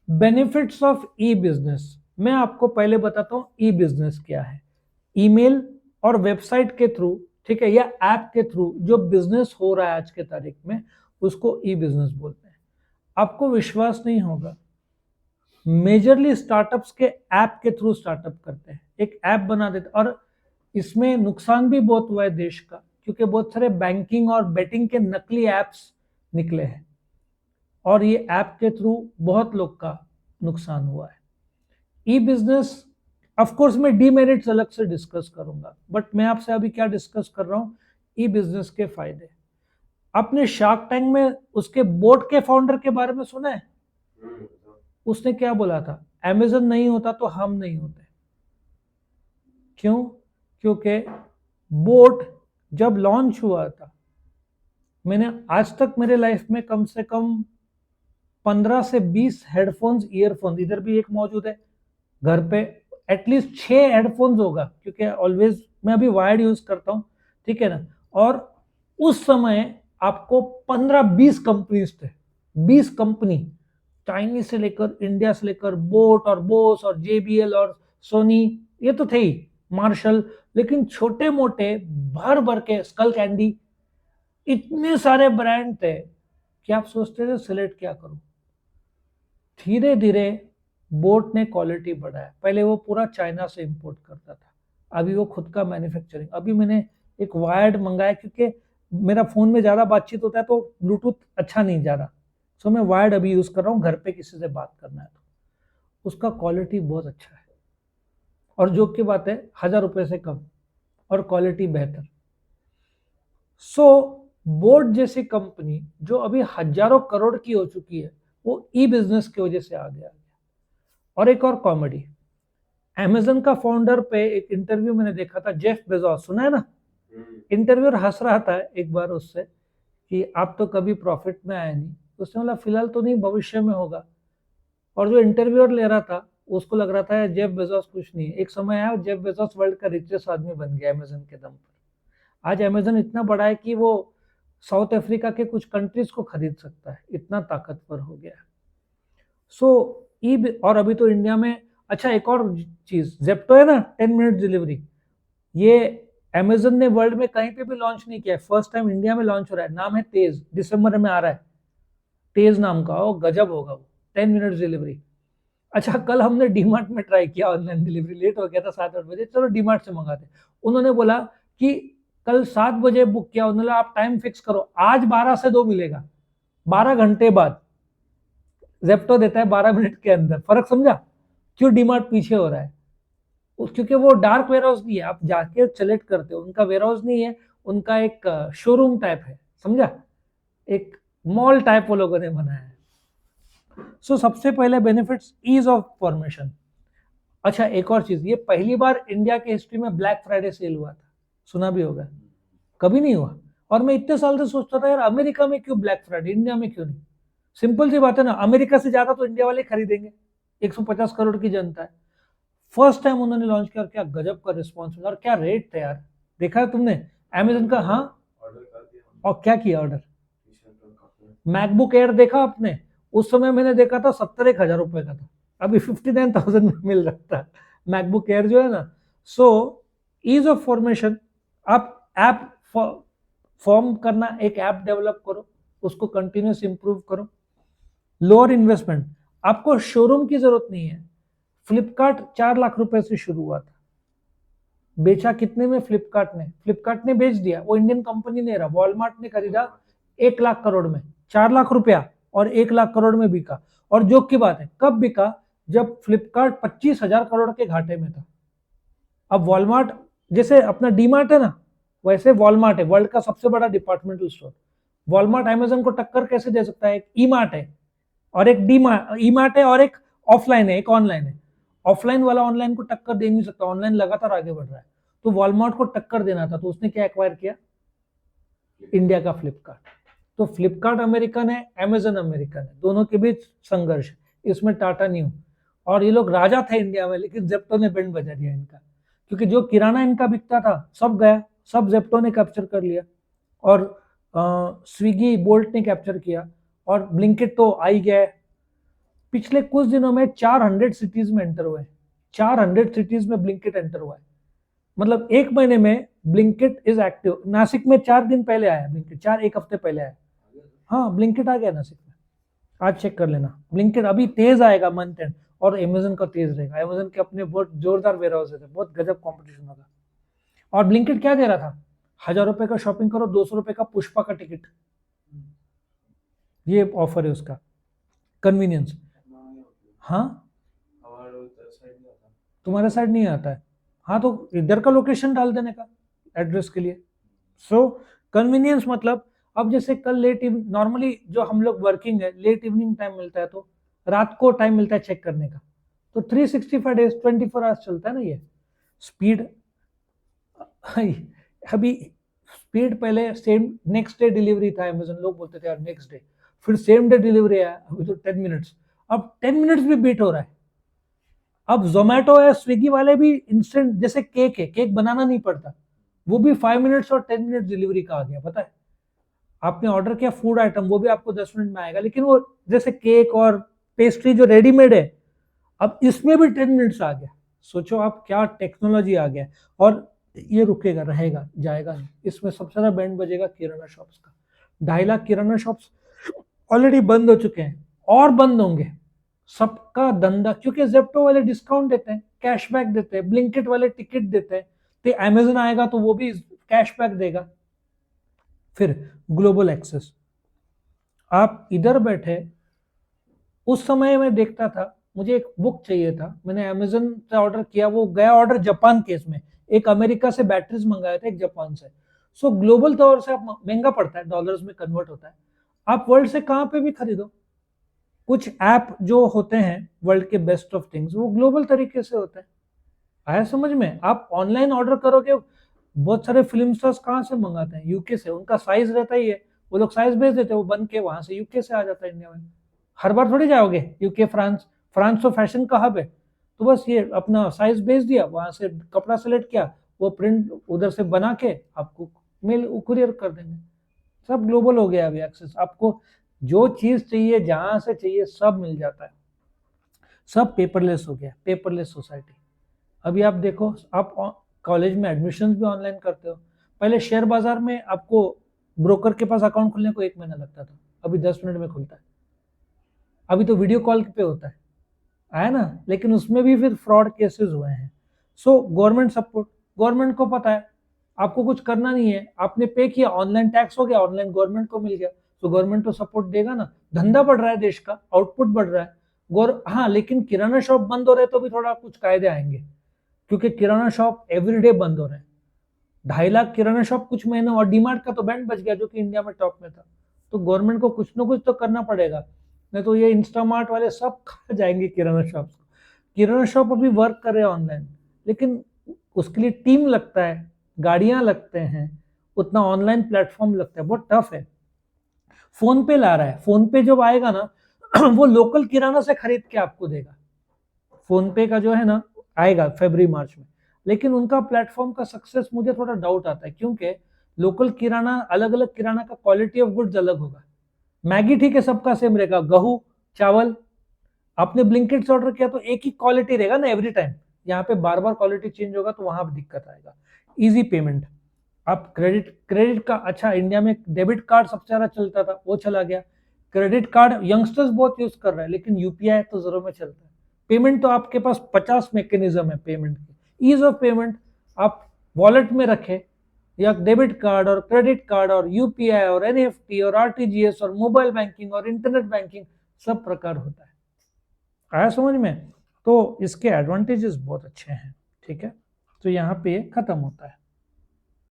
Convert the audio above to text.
Benefits of E business. मैं आपको पहले बताता हूं ई बिजनेस क्या है। ईमेल और वेबसाइट के थ्रू, ठीक है, या ऐप के थ्रू जो बिजनेस हो रहा है आज के तारीख में, उसको ई बिजनेस बोलते हैं। आपको विश्वास नहीं होगा, मेजरली स्टार्टअप्स के ऐप के थ्रू स्टार्टअप करते हैं, एक ऐप बना देते, और इसमें नुकसान भी बहुत हुआ है देश का, क्योंकि बहुत सारे बैंकिंग और बेटिंग के नकली ऐप्स निकले हैं, और ये ऐप के थ्रू बहुत लोग का नुकसान हुआ है। ई बिजनेस, ऑफ कोर्स मैं डीमेरिट्स अलग से डिस्कस करूंगा, बट मैं आपसे अभी क्या डिस्कस कर रहा हूं, ई बिजनेस के फायदे। आपने शार्क टैंक में उसके बोर्ड के फाउंडर के बारे में सुना है? उसने क्या बोला था, अमेजन नहीं होता तो हम नहीं होते। क्यों? क्योंकि बोट जब लॉन्च हुआ था, मैंने आज तक मेरे लाइफ में कम से कम 15 से 20 हेडफोन्स, ईयरफोन्स, इधर भी एक मौजूद है घर पे, एटलीस्ट 6 हेडफोन्स होगा, क्योंकि ऑलवेज मैं अभी वायर्ड यूज करता हूँ, ठीक है ना। और उस समय आपको 15-20 कंपनीज थे, 20 कंपनी, चाइनीज से लेकर इंडिया से लेकर बोट और बोस और जेबीएल और सोनी, ये तो थे ही, मार्शल, लेकिन छोटे मोटे भर भर के, स्कल कैंडी, इतने सारे ब्रांड थे कि आप सोचते थे सिलेक्ट क्या करूं। धीरे धीरे बोट ने क्वालिटी बढ़ाया। पहले वो पूरा चाइना से इंपोर्ट करता था, अभी वो खुद का मैन्युफैक्चरिंग। अभी मैंने एक वायर्ड मंगाया, क्योंकि मेरा फोन में ज्यादा बातचीत होता है तो ब्लूटूथ अच्छा नहीं जा रहा, सो मैं वायर्ड अभी यूज कर रहा हूँ, घर पे किसी से बात करना है तो। उसका क्वालिटी बहुत अच्छा है, और जो की बात है 1000 रुपए से कम, और क्वालिटी बेहतर। सो बोट जैसी कंपनी जो अभी हजारों करोड़ की हो चुकी है, वो ई बिजनेस की वजह से आगे आ गया। और एक और कॉमेडी, अमेजन का फाउंडर पे एक इंटरव्यू मैंने देखा था, जेफ बेजोस, सुना है ना? इंटरव्यूअर हंस रहा था एक बार उससे कि आप तो कभी प्रॉफिट में आए नहीं, तो उसने बोला फिलहाल तो नहीं, भविष्य में होगा। और जो इंटरव्यूअर ले रहा था, उसको लग रहा था जेफ बेजोस कुछ नहीं है। एक समय आया, जेफ बेजोस वर्ल्ड का रिचेस्ट आदमी बन गया अमेजन के दम पर। आज अमेजन इतना बड़ा है कि वो साउथ अफ्रीका के कुछ कंट्रीज को खरीद सकता है, इतना ताकतवर हो गया है। सो ई, और अभी तो इंडिया में, अच्छा एक और चीज, जेप्टो है ना, 10 मिनट डिलीवरी, ये अमेजन ने वर्ल्ड में कहीं पे भी लॉन्च नहीं किया है, फर्स्ट टाइम इंडिया में लॉन्च हो रहा है। नाम है तेज, दिसंबर में आ रहा है, तेज नाम का, वो गजब होगा वो, 10 मिनट डिलीवरी। अच्छा, कल हमने डीमार्ट में ट्राई किया ऑनलाइन डिलीवरी, लेट हो गया था 7-8 बजे, चलो डीमार्ट से मंगाते। उन्होंने बोला कि कल 7 बजे बुक किया, उन्होंने आप टाइम फिक्स करो, आज 12 से 2 मिलेगा, 12 घंटे बाद। जेप्टो देता है 12 मिनट के अंदर। फर्क समझा क्यों डीमार्ट पीछे हो रहा है? क्योंकि वो डार्क वेयर हाउस नहीं है, आप जाके सेलेक्ट करते हो, उनका वेयर हाउस नहीं है, उनका एक शोरूम टाइप है, समझा, एक मॉल टाइप वो लोगों ने बनाया है। सो सबसे पहले बेनिफिट्स, ईज ऑफ फॉर्मेशन। अच्छा एक और चीज, ये पहली बार इंडिया के हिस्ट्री में ब्लैक फ्राइडे सेल हुआ था, सुना भी होगा, कभी नहीं हुआ। और मैं इतने साल से सोचता था यार, अमेरिका में क्यों ब्लैक फ्राइडे, इंडिया में क्यों नहीं? सिंपल सी बात है ना, अमेरिका से ज्यादा तो इंडिया वाले खरीदेंगे, 150 करोड़ की जनता है। फर्स्ट टाइम उन्होंने लॉन्च किया, और क्या गजब का रिस्पॉन्स मिला, और क्या रेट थे यार, देखा है तुमने अमेजन का? हाँ, और क्या किया ऑर्डर? मैकबुक एयर देखा आपने? उस समय मैंने देखा था 70-1 हजार रुपए का था, अभी 59,000 में मिल रहा था मैकबुक एयर जो है ना। सो ईज ऑफ फॉर्मेशन, आप ऐप फॉर्म करना, एक ऐप डेवलप करो, उसको कंटिन्यूस इंप्रूव करो। लोअर इन्वेस्टमेंट, आपको शोरूम की जरूरत नहीं है। फ्लिपकार्ट 4 लाख रुपए से शुरू हुआ था, बेचा कितने में? फ्लिपकार्ट ने बेच दिया, वो इंडियन कंपनी नहीं रहा, वॉलमार्ट ने खरीदा 1 लाख करोड़ में, 4 लाख रुपया, और 1 लाख करोड़ में बिका। और जोक की बात है, कब बिका? जब फ्लिपकार्ट 25,000 करोड़ के घाटे में था। अब वॉलमार्ट, जैसे अपना डीमार्ट है ना, वैसे वॉलमार्ट है, वर्ल्ड का सबसे बड़ा डिपार्टमेंटल स्टोर। वॉलमार्ट अमेजन को टक्कर कैसे दे सकता है? एक ई मार्ट है और एक डी मार्ट, ई मार्ट है और एक ऑफलाइन है, एक ऑनलाइन है। ऑफलाइन वाला ऑनलाइन को टक्कर दे नहीं सकता, ऑनलाइन लगातार आगे बढ़ रहा है। तो वॉलमार्ट को टक्कर देना था, तो उसने क्या एक्वायर किया? इंडिया का फ्लिपकार्ट। तो फ्लिपकार्ट अमेरिकन है, अमेजन अमेरिकन है, दोनों के बीच संघर्ष है, इसमें टाटा न्यू। और ये लोग राजा थे इंडिया में, लेकिन जेप्टो ने बैंड बजा दिया इनका, क्योंकि जो किराना इनका बिकता था सब गया, सब जेप्टो ने कैप्चर कर लिया, और स्विगी बोल्ट ने कैप्चर किया, और ब्लिंकिट तो आ ही गया है। पिछले कुछ दिनों में 400 सिटीज में एंटर हुए, 400 सिटीज में ब्लिंकिट एंटर हुआ है। मतलब एक महीने में ब्लिंकिट इज एक्टिव। नासिक में 4 दिन पहले आया ब्लिंकिट, 1 हफ्ते पहले आया। हाँ ब्लिंकिट आ गया नासिक में, आज चेक कर लेना। ब्लिंकिट अभी तेज आएगा मंथ एंड, और अमेजन का तेज रहेगा। अमेजन के अपने बहुत जोरदार वेयर हाउस है, बहुत गजब कंपटीशन होगा। और ब्लिंकिट क्या दे रहा था, 1000 रुपए का शॉपिंग करो 200 रुपए का पुष्पा का टिकट, ये ऑफर है उसका। कन्वीनियंस। हाँ तुम्हारे साइड नहीं आता है, हाँ तो इधर का लोकेशन डाल देने का एड्रेस के लिए। सो कन्वीनियंस मतलब, अब जैसे कल लेट नॉर्मली जो हम लोग वर्किंग है, लेट इवनिंग टाइम मिलता है, तो रात को टाइम मिलता है चेक करने का, तो 365 डेज 24 आवर्स चलता है ना ये स्पीड। अभी स्पीड पहले सेम नेक्स्ट डे डिलीवरी था अमेजन, लोग बोलते थे यार नेक्स्ट डे, फिर सेम डे डिलीवरी आया, अभी तो 10 मिनट्स, अब 10 मिनट्स भी बीट हो रहा है। अब जोमेटो है, स्विगी वाले भी इंस्टेंट, जैसे केक है, केक बनाना नहीं पड़ता, वो भी 5 मिनट्स और 10 मिनट डिलीवरी का आ गया, पता है। आपने ऑर्डर किया फूड आइटम, वो भी आपको 10 मिनट में आएगा, लेकिन वो जैसे केक और पेस्ट्री जो रेडीमेड है, अब इसमें भी 10 मिनट्स आ गया। सोचो आप क्या टेक्नोलॉजी आ गया। और ये रुकेगा, रहेगा, जाएगा नहीं। इसमें सबसे ज्यादा बैंड बजेगा किराना शॉप्स का। 2.5 लाख किराना शॉप्स ऑलरेडी बंद हो चुके हैं, और बंद होंगे। सबका धंधा, क्योंकि जेप्टो वाले डिस्काउंट देते हैं, कैशबैक देते हैं, ब्लिंकिट वाले टिकट देते हैं, तो अमेजन आएगा तो वो भी कैशबैक देगा। फिर ग्लोबल एक्सेस, आप इधर बैठे, उस समय मैं देखता था, मुझे एक बुक चाहिए था, मैंने अमेजन से ऑर्डर किया, वो गया ऑर्डर जापान केस में, एक अमेरिका से बैटरीज मंगाया था, एक जापान से। सो ग्लोबल तौर से आप महंगा पड़ता है, डॉलर्स में कन्वर्ट होता है, आप वर्ल्ड से कहां पे भी खरीदो। कुछ ऐप जो होते हैं वर्ल्ड के बेस्ट ऑफ थिंग्स, वो ग्लोबल तरीके से होते हैं। आया समझ में। आप ऑनलाइन ऑर्डर करोगे, बहुत सारे फिल्म स्टार्स कहाँ से मंगाते हैं, यूके से, उनका साइज रहता ही है, वो लोग साइज भेज देते हैं, वो बन के वहां से यूके से आ जाता है इंडिया में। हर बार थोड़ी जाओगे यूके, फ्रांस, फ्रांस तो फैशन का हब है, तो बस ये अपना साइज भेज दिया, वहां से कपड़ा सेलेक्ट किया, वो प्रिंट उधर से बना के आपको मेल कुरियर कर देंगे। सब ग्लोबल हो गया अभी एक्सेस, आपको जो चीज चाहिए जहां से चाहिए सब मिल जाता है, सब पेपरलेस हो गया, पेपरलेस सोसाइटी। अभी आप देखो, आप कॉलेज में एडमिशन भी ऑनलाइन करते हो। पहले शेयर बाजार में आपको ब्रोकर के पास अकाउंट खुलने को 1 महीना लगता था, अभी 10 मिनट में खुलता है। अभी तो वीडियो कॉल पे होता है, आया ना, लेकिन उसमें भी फिर फ्रॉड केसेस हुए हैं। सो गवर्नमेंट सपोर्ट, गवर्नमेंट को पता है आपको कुछ करना नहीं है, आपने पे किया, ऑनलाइन टैक्स हो गया, ऑनलाइन गवर्नमेंट को मिल गया, तो गवर्नमेंट तो सपोर्ट देगा ना। धंधा बढ़ रहा है, देश का आउटपुट बढ़ रहा है। हाँ, लेकिन किराना शॉप बंद हो रहे तो भी थोड़ा कुछ कायदे आएंगे, क्योंकि किराना शॉप एवरीडे बंद हो रहे हैं। 2.5 लाख किराना शॉप कुछ महीने, और डीमार्ट का तो बैंड बच गया जो कि इंडिया में टॉप में था। तो गवर्नमेंट को कुछ ना कुछ तो करना पड़ेगा, नहीं तो ये इंस्टामार्ट वाले सब खा जाएंगे किराना शॉप को। किराना शॉप अभी वर्क कर रहे हैं ऑनलाइन, लेकिन उसके लिए टीम लगता है, गाड़ियां लगते हैं, उतना ऑनलाइन प्लेटफॉर्म लगता है, बहुत टफ है। फोन पे ला रहा है, फोन पे जब आएगा ना वो लोकल किराना से खरीद के आपको देगा। फोन पे का जो है ना आएगा फरवरी मार्च में, लेकिन उनका प्लेटफॉर्म का सक्सेस मुझे थोड़ा डाउट आता है, क्योंकि लोकल किराना, अलग अलग किराना का क्वालिटी ऑफ गुड्स अलग होगा। मैगी ठीक है, सबका सेम रहेगा, गेहूं, चावल, आपने ब्लिंकिट से ऑर्डर किया तो एक ही क्वालिटी रहेगा ना एवरी टाइम। यहाँ पे बार बार क्वालिटी चेंज होगा तो वहां भी दिक्कत आएगा। इजी पेमेंट, आप क्रेडिट का, अच्छा इंडिया में डेबिट कार्ड सबसे ज्यादा चलता था, वो चला गया। क्रेडिट कार्ड यंगस्टर्स बहुत यूज कर रहे हैं, लेकिन यूपीआई तो जरूर में चलता है। पेमेंट तो आपके पास 50 मैकेनिज्म है पेमेंट की, ईज ऑफ पेमेंट, आप वॉलेट में रखे, या डेबिट कार्ड और क्रेडिट कार्ड और यूपीआई और एनईएफटी और आरटीजीएस और मोबाइल बैंकिंग और इंटरनेट बैंकिंग, सब प्रकार होता है। आया समझ में। तो इसके एडवांटेजेस बहुत अच्छे हैं, ठीक है। तो यहाँ पे खत्म होता है।